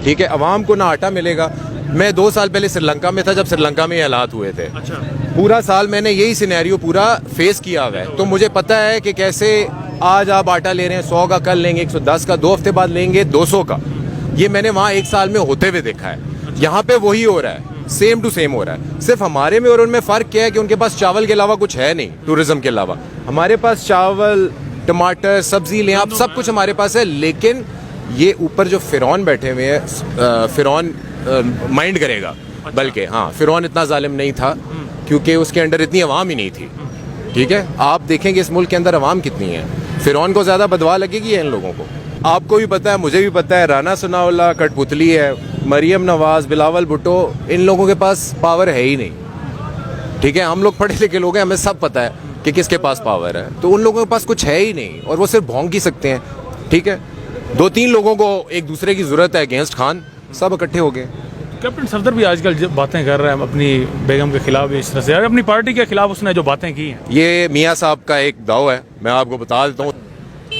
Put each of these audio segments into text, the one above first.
ٹھیک ہے, عوام کو نہ آٹا ملے گا. میں 2 سال پہلے سری لنکا میں تھا جب سری لنکا میں یہ حالات ہوئے تھے. پورا سال میں نے یہی سینیریو پورا فیس کیا ہوا ہے, تو مجھے پتا ہے کہ کیسے آج آپ آٹا لے رہے ہیں 100 کا, کل لیں گے 110 کا, 2 ہفتے بعد لیں گے 200 کا. یہ میں نے وہاں 1 سال میں ہوتے ہوئے دیکھا ہے. یہاں پہ وہی ہو رہا ہے, سیم ٹو سیم ہو رہا ہے. صرف ہمارے میں اور ان میں فرق کیا ہے کہ ان کے پاس چاول کے علاوہ کچھ ہے نہیں, ٹورزم کے علاوہ. ہمارے پاس چاول, ٹماٹر, سبزی لیں آپ, سب کچھ ہمارے پاس ہے. لیکن یہ اوپر جو فرعون بیٹھے ہوئے ہیں, فرعون مائنڈ کرے گا. بلکہ ہاں, فرعون اتنا ظالم نہیں تھا کیونکہ اس کے اندر اتنی عوام ہی نہیں تھی. ٹھیک ہے, آپ دیکھیں گے اس ملک کے اندر عوام کتنی ہے. فرعون کو زیادہ بدوا لگے گی ان لوگوں کو. آپ کو بھی پتا ہے, مجھے بھی پتا ہے, رانا ثناء اللہ کٹ پتلی ہے, مریم نواز, بلاول بھٹو, ان لوگوں کے پاس پاور ہے ہی نہیں. ٹھیک ہے, ہم لوگ پڑھے لکھے لوگ ہیں, ہمیں سب پتا ہے کہ کس کے پاس پاور ہے. تو ان لوگوں کے پاس کچھ ہے ہی نہیں اور وہ صرف بھونک ہی سکتے ہیں. ٹھیک ہے, 2-3 لوگوں کو ایک دوسرے کی ضرورت ہے اگینسٹ خان, سب اکٹھے ہو گئے. کیپٹن صفدر بھی آج کل باتیں کر رہے ہیں اپنی بیگم کے خلاف, اس طرح سے اپنی پارٹی کے خلاف اس نے جو باتیں کی ہیں. یہ میاں صاحب کا ایک داؤ ہے, میں آپ کو بتا دیتا ہوں.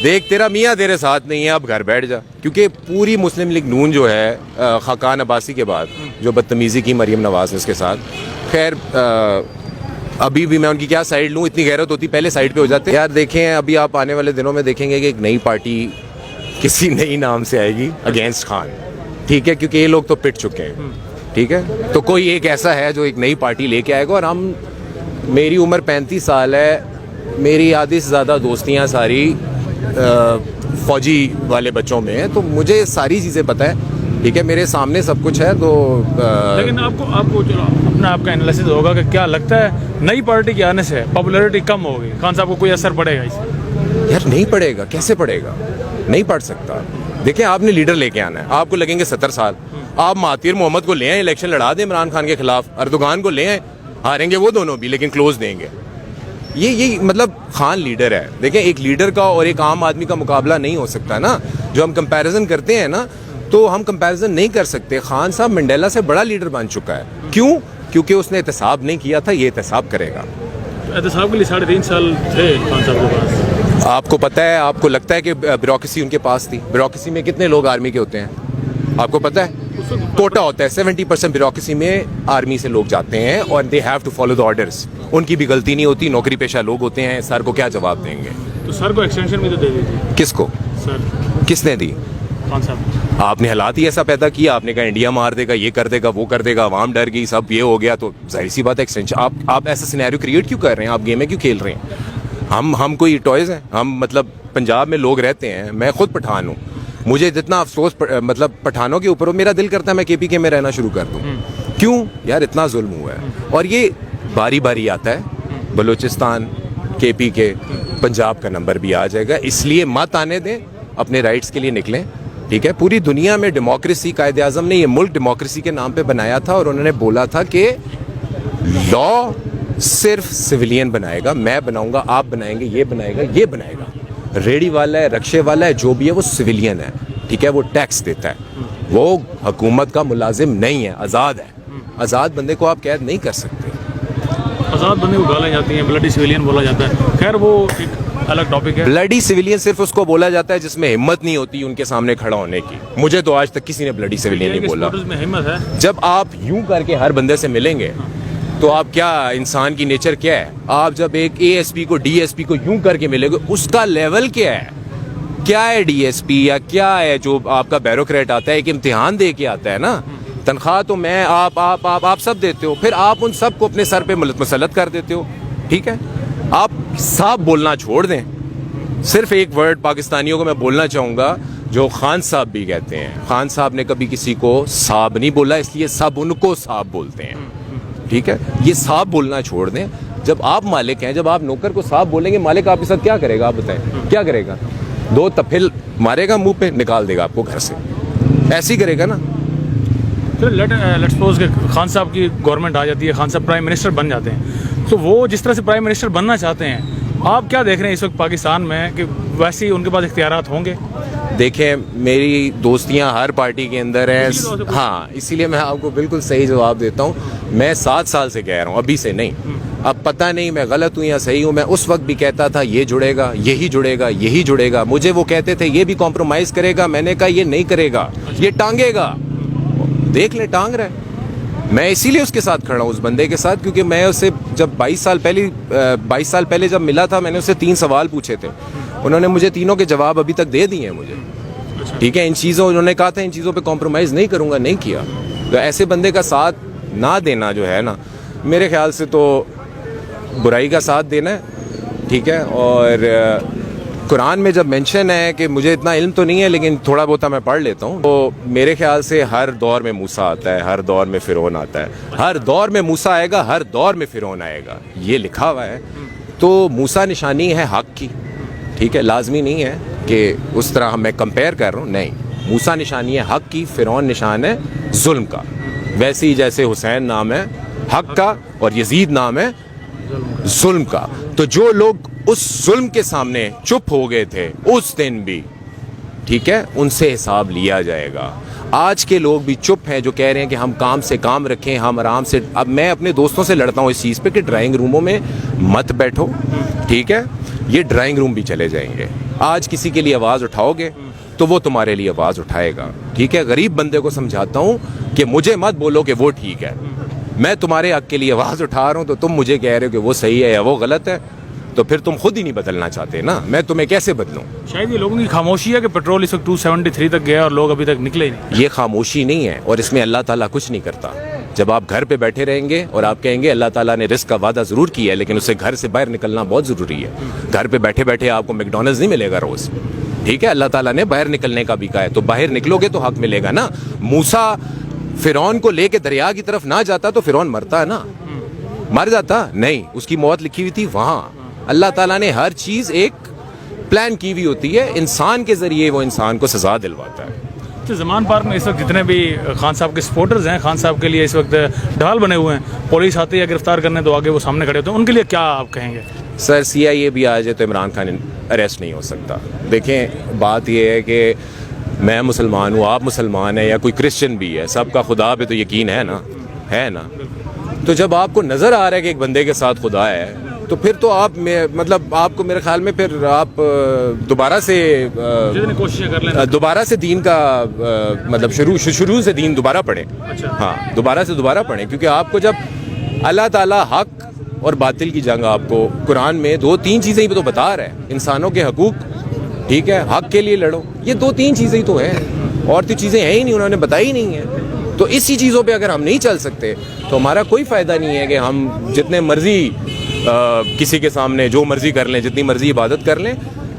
دیکھ تیرا میاں تیرے ساتھ نہیں ہے, اب گھر بیٹھ جا. کیونکہ پوری مسلم لیگ نون جو ہے خاقان عباسی کے بعد جو بدتمیزی کی مریم نواز نے اس کے ساتھ, خیر ابھی بھی میں ان کی کیا سائڈ لوں, اتنی غیرت ہوتی پہلے سائڈ پہ ہو جاتے. یار دیکھیں, ابھی آپ آنے والے دنوں میں دیکھیں گے کہ ایک نئی پارٹی کسی نئی نام سے آئے گی اگینسٹ خان. ٹھیک ہے, کیونکہ یہ لوگ تو پٹ چکے ہیں. ٹھیک ہے, تو کوئی ایک ایسا ہے جو ایک نئی پارٹی لے کے آئے گا. اور ہم, میری عمر 35 سال ہے, میری آدھی سے زیادہ دوستیاں ساری فوجی والے بچوں میں ہیں, تو مجھے ساری چیزیں پتہ ہے. ٹھیک ہے, میرے سامنے سب کچھ ہے. تو لیکن آپ کو چلو اپنا آپ کا انالیسس ہوگا کہ کیا لگتا ہے نئی پارٹی کے آنے سے پاپولیرٹی کم ہوگی, خان صاحب کو کوئی اثر پڑے گا اس سے؟ یار نہیں پڑے گا, کیسے پڑے گا, نہیں پڑ سکتا. دیکھیں, آپ نے لیڈر لے کے آنا ہے, آپ کو لگیں گے 70 سال. آپ مہاتیر محمد کو لے آئیں, الیکشن لڑا دیں عمران خان کے خلاف, اردوغان کو لے آئیں, ہاریں گے وہ دونوں بھی لیکن کلوز دیں گے. یہ مطلب خان لیڈر ہے. دیکھیں, ایک لیڈر کا اور ایک عام آدمی کا مقابلہ نہیں ہو سکتا نا. جو ہم کمپیریزن کرتے ہیں نا, تو ہم کمپیریزن نہیں کر سکتے. خان صاحب منڈیلا سے بڑا لیڈر بن چکا ہے. کیوں؟ کیونکہ اس نے احتساب نہیں کیا تھا, یہ احتساب کرے گا. احتساب کے لیے 3.5 سال تھے خان صاحب کے پاس. آپ کو پتہ ہے, آپ کو لگتا ہے کہ بیوروکریسی ان کے پاس تھی؟ بیوروکریسی میں کتنے لوگ آرمی کے ہوتے ہیں آپ کو پتہ ہے؟ کوٹا ہوتا ہے. 70% بیوروکریسی میں آرمی سے لوگ جاتے ہیں اور they have to follow the orders. ان کی بھی غلطی نہیں ہوتی, نوکری پیشہ لوگ ہوتے ہیں. سر کو کیا جواب دیں گے؟ تو سر کو ایکسٹینشن بھی تو دے دیجیے. کس کو؟ سر کس نے دی؟ خان صاحب. آپ نے حالات ہی ایسا پیدا کیا, آپ نے کہا انڈیا مار دے گا, یہ کر دے گا, وہ کر دے گا, عوام ڈر گئی, سب یہ ہو گیا. تو ظاہر سی بات ہے ایکسٹینشن. آپ ایسا سینیریو کریٹ کیوں کر رہے ہیں؟ آپ گیمیں کیوں کھیل رہے ہیں؟ ہم کوئی ٹوائز ہیں؟ ہم مطلب پنجاب میں لوگ رہتے ہیں, میں خود پٹھان ہوں, مجھے جتنا افسوس مطلب پٹھانوں کے اوپر ہو, میرا دل کرتا ہے میں KPK میں رہنا شروع کر دوں. کیوں یار, اتنا ظلم ہوا ہے. اور یہ باری باری آتا ہے, بلوچستان, KPK, پنجاب کا نمبر بھی آ جائے گا. اس لیے مت آنے دیں, اپنے رائٹس کے لیے نکلیں. ٹھیک ہے, پوری دنیا میں ڈیموکریسی, قائد اعظم نے یہ ملک ڈیموکریسی کے نام پہ بنایا تھا, اور انہوں نے بولا تھا کہ لا صرف سویلین بنائے گا, میں بناؤں گا, آپ بنائیں گے, یہ بنائے گا, یہ بنائے گا. ریڑی والا ہے, رکشے والا ہے, جو بھی ہے وہ سویلین ہے. ٹھیک ہے, وہ ٹیکس دیتا ہے, وہ حکومت کا ملازم نہیں ہے, آزاد ہے. آزاد بندے کو آپ قید نہیں کر سکتے. آزاد بندے کو گالیاں جاتی ہیں, بلڈی سویلین بولا جاتا ہے. خیر وہ ایک الگ ٹاپک ہے. بلڈی سویلین صرف اس کو بولا جاتا ہے جس میں ہمت نہیں ہوتی ان کے سامنے کھڑا ہونے کی. مجھے تو آج تک کسی نے بلڈی سویلین نہیں بولا. ہمت ہے. جب آپ یوں کر کے ہر بندے سے ملیں گے تو آپ کیا, انسان کی نیچر کیا ہے؟ آپ جب ایک ASP کو DSP کو یوں کر کے ملے گے, اس کا لیول کیا ہے؟ کیا ہے DSP یا کیا ہے جو آپ کا بیوروکریٹ آتا ہے, ایک امتحان دے کے آتا ہے نا. تنخواہ تو میں آپ سب دیتے ہو, پھر آپ ان سب کو اپنے سر پہ مسلط کر دیتے ہو. ٹھیک ہے, آپ صاحب بولنا چھوڑ دیں. صرف ایک ورڈ پاکستانیوں کو میں بولنا چاہوں گا جو خان صاحب بھی کہتے ہیں. خان صاحب نے کبھی کسی کو صاحب نہیں بولا, اس لیے سب ان کو صاحب بولتے ہیں. ٹھیک ہے, یہ صاحب بولنا چھوڑ دیں. جب آپ مالک ہیں, جب آپ نوکر کو صاحب بولیں گے, مالک آپ کے ساتھ کیا کرے گا؟ آپ بتائیں کیا کرے گا؟ 2 تفل مارے گا منہ پہ, نکال دے گا آپ کو گھر سے. ایسے ہی کرے گا نا. لیٹس سپوز کہ خان صاحب کی گورنمنٹ آ جاتی ہے, خان صاحب پرائم منسٹر بن جاتے ہیں, تو وہ جس طرح سے پرائم منسٹر بننا چاہتے ہیں, آپ کیا دیکھ رہے ہیں اس وقت پاکستان میں کہ ویسے ہی ان کے پاس اختیارات ہوں گے؟ دیکھیں, میری دوستیاں ہر پارٹی کے اندر ہیں. ہاں, اسی لیے میں آپ کو بالکل صحیح جواب دیتا ہوں. میں 7 سال سے کہہ رہا ہوں, ابھی سے نہیں. اب پتہ نہیں میں غلط ہوں یا صحیح ہوں. میں اس وقت بھی کہتا تھا یہ جڑے گا, یہی جڑے گا, یہی جڑے گا. مجھے وہ کہتے تھے یہ بھی کمپرومائز کرے گا, میں نے کہا یہ نہیں کرے گا, یہ ٹانگے گا. دیکھ لے ٹانگ رہا ہے. میں اسی لیے اس کے ساتھ کھڑا ہوں, اس بندے کے ساتھ, کیونکہ میں اسے جب 22 سال پہلے جب ملا تھا, میں نے اسے 3 سوال پوچھے تھے. انہوں نے مجھے تینوں کے جواب ابھی تک دے دیے ہیں مجھے. ٹھیک ہے, انہوں نے کہا تھا ان چیزوں پہ کمپرومائز نہیں کروں گا, نہیں کیا. تو ایسے بندے کا ساتھ نہ دینا جو ہے نا, میرے خیال سے تو برائی کا ساتھ دینا ہے. ٹھیک ہے, اور قرآن میں جب مینشن ہے کہ مجھے اتنا علم تو نہیں ہے لیکن تھوڑا بہت میں پڑھ لیتا ہوں, تو میرے خیال سے ہر دور میں موسیٰ آتا ہے, ہر دور میں فرعون آتا ہے, ہر دور میں موسیٰ آئے گا, ہر دور میں فرعون آئے گا, یہ لکھا ہوا ہے. تو موسیٰ نشانی ہے حق کی. ٹھیک ہے, لازمی نہیں ہے کہ اس طرح میں کمپیئر کر رہا ہوں, نہیں. موسیٰ نشانی ہے حق کی, فرعون نشان ہے ظلم کا. ویسے ہی جیسے حسین نام ہے حق کا اور یزید نام ہے ظلم کا. تو جو لوگ اس ظلم کے سامنے چپ ہو گئے تھے اس دن بھی, ٹھیک ہے, ان سے حساب لیا جائے گا. آج کے لوگ بھی چپ ہیں جو کہہ رہے ہیں کہ ہم کام سے کام رکھیں, ہم آرام سے. اب میں اپنے دوستوں سے لڑتا ہوں اس چیز پہ کہ ڈرائنگ روموں میں مت بیٹھو. ٹھیک ہے, یہ ڈرائنگ روم بھی چلے جائیں گے. آج کسی کے لیے آواز اٹھاؤ گے تو وہ تمہارے لیے آواز اٹھائے گا. ٹھیک ہے, غریب بندے کو سمجھاتا ہوں کہ مجھے مت بولو کہ وہ ٹھیک ہے, میں تمہارے حق کے لیے آواز اٹھا رہا ہوں تو تم مجھے کہہ رہے ہو کہ وہ صحیح ہے یا وہ غلط ہے, تو پھر تم خود ہی نہیں بدلنا چاہتے نا, میں تمہیں کیسے بدلوں. شاید یہ لوگوں کی خاموشی ہے کہ پیٹرول اس وقت 273 تک گیا اور لوگ ابھی تک نکلے ہی نہیں. یہ خاموشی نہیں ہے, اور اس میں اللہ تعالیٰ کچھ نہیں کرتا. جب آپ گھر پہ بیٹھے رہیں گے اور آپ کہیں گے اللہ تعالیٰ نے رزق کا وعدہ ضرور کیا ہے لیکن اسے گھر سے باہر نکلنا بہت ضروری ہے. گھر پہ بیٹھے بیٹھے آپ کو میکڈونلڈز نہیں ملے گا روز. ٹھیک ہے, اللہ تعالیٰ نے باہر نکلنے کا بھی کہا ہے, تو باہر نکلو گے تو حق ملے گا نا. موسیٰ فرعون کو لے کے دریا کی طرف نہ جاتا تو فرعون مرتا ہے نا, مر جاتا نہیں, اس کی موت لکھی ہوئی تھی وہاں. اللہ تعالیٰ نے ہر چیز ایک پلان کی ہوئی ہوتی ہے, انسان کے ذریعے وہ انسان کو سزا دلواتا ہے. زمان پارک میں اس وقت جتنے بھی خان صاحب کے سپورٹرز ہیں, خان صاحب کے لیے اس وقت ڈھال بنے ہوئے ہیں, پولیس آتی ہے گرفتار کرنے تو آگے وہ سامنے کھڑے ہوتے ہیں, ان کے لیے کیا آپ کہیں گے؟ سر CIA بھی آ جائے تو عمران خان اریسٹ نہیں ہو سکتا. دیکھیں بات یہ ہے کہ میں مسلمان ہوں, آپ مسلمان ہیں, یا کوئی کرسچن بھی ہے, سب کا خدا پہ تو یقین ہے نا, ہے نا. تو جب آپ کو نظر آ رہا ہے کہ ایک بندے کے ساتھ خدا ہے تو پھر تو آپ مطلب آپ کو میرے خیال میں پھر آپ دوبارہ سے کوششیں کر لیں, دوبارہ سے دین کا مطلب شروع سے دین دوبارہ پڑھیں. ہاں, دوبارہ سے دوبارہ پڑھیں, کیونکہ آپ کو جب اللہ تعالیٰ حق اور باطل کی جنگ آپ کو قرآن میں 2-3 چیزیں ہی تو بتا رہا ہے. انسانوں کے حقوق, ٹھیک ہے, حق کے لیے لڑو, یہ 2-3 چیزیں ہی تو ہیں, اور تو چیزیں ہیں ہی نہیں, انہوں نے بتائی نہیں ہیں. تو اسی چیزوں پہ اگر ہم نہیں چل سکتے تو ہمارا کوئی فائدہ نہیں ہے کہ ہم جتنے مرضی کسی کے سامنے جو مرضی کر لیں, جتنی مرضی عبادت کر لیں.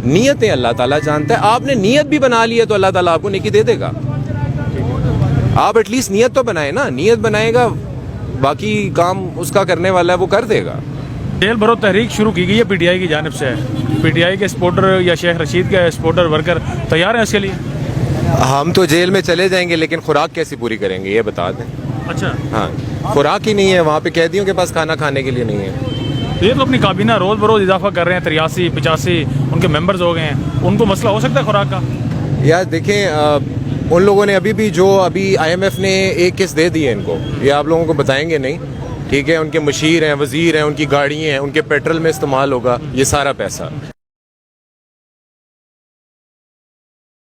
نیتیں اللہ تعالیٰ جانتا ہے. آپ نے نیت بھی بنا لی ہے تو اللہ تعالیٰ آپ کو نیکی دے دے گا. آپ ایٹ لیسٹ نیت تو بنائیں نا, نیت بنائے گا, باقی کام اس کا کرنے والا ہے وہ کر دے گا. جیل بھرو تحریک شروع کی گئی ہے PTI کی جانب سے. PTI کے سپورٹر یا شیخ رشید کے سپورٹر ورکر تیار ہیں اس کے لیے؟ ہم تو جیل میں چلے جائیں گے لیکن خوراک کیسی پوری کریں گے یہ بتا دیں. اچھا, ہاں, خوراک ہی نہیں ہے وہاں پہ, قیدیوں کے پاس کھانا کھانے کے لیے نہیں ہے. یہ تو اپنی کابینہ روز بروز اضافہ کر رہے ہیں, 83-85 ان کے ممبرز ہو گئے ہیں, ان کو مسئلہ ہو سکتا ہے خوراک کا؟ یار دیکھیں, ان لوگوں نے ابھی IMF نے ایک قسط دے دی ہے ان کو, یہ آپ لوگوں کو بتائیں گے نہیں. ٹھیک ہے, ان کے مشیر ہیں, وزیر ہیں, ان کی گاڑیاں ہیں, ان کے پیٹرول میں استعمال ہوگا یہ سارا پیسہ.